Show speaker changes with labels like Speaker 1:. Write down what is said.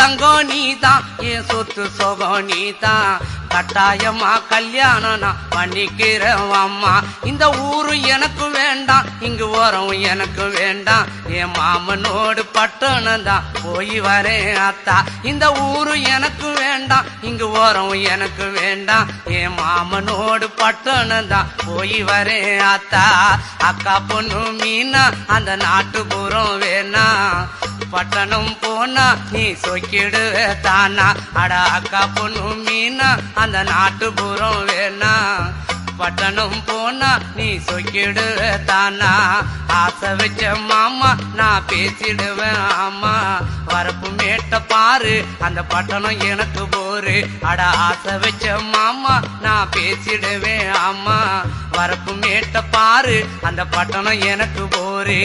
Speaker 1: தங்கம் நீதான், என் சொத்து சொகம் நீதான். கட்டாயமா கல்யாணம் நான் பண்ணிக்கிறேன் அம்மா. இந்த ஊரு எனக்கு வேண்டாம், இங்கு ஓரம் எனக்கு வேண்டாம். என் மாமனோடு பட்டணம் தான் போய் வரேன் அத்தா. இந்த ஊரு எனக்கு வேண்டாம், இங்கு ஓரம் எனக்கு வேண்டாம். என் மாமனோடு பட்டணம் தான் போய் வரேன் அத்தா. அக்கா பொண்ணு மீனா அந்த நாட்டுப்புறம் வேணா, பட்டணம் போனா நீ சொக்கிடுவ தானா. அட அக்கா பொண்ணு மீனா அந்த நாட்டுப்புறம் வேணா, பட்டணம் போனா நீ சொக்கிடுவ தானா. ஆசை வச்ச மாமா நான் பேசிடுவேன் ஆமா. வரப்பு மேட்ட பாரு அந்த பட்டணம் எனக்கு போரு. அட ஆசை வச்ச மாமா நான் பேசிடுவேன் ஆமா. வரப்பு மேட்ட பாரு அந்த பட்டணம் எனக்கு போரு.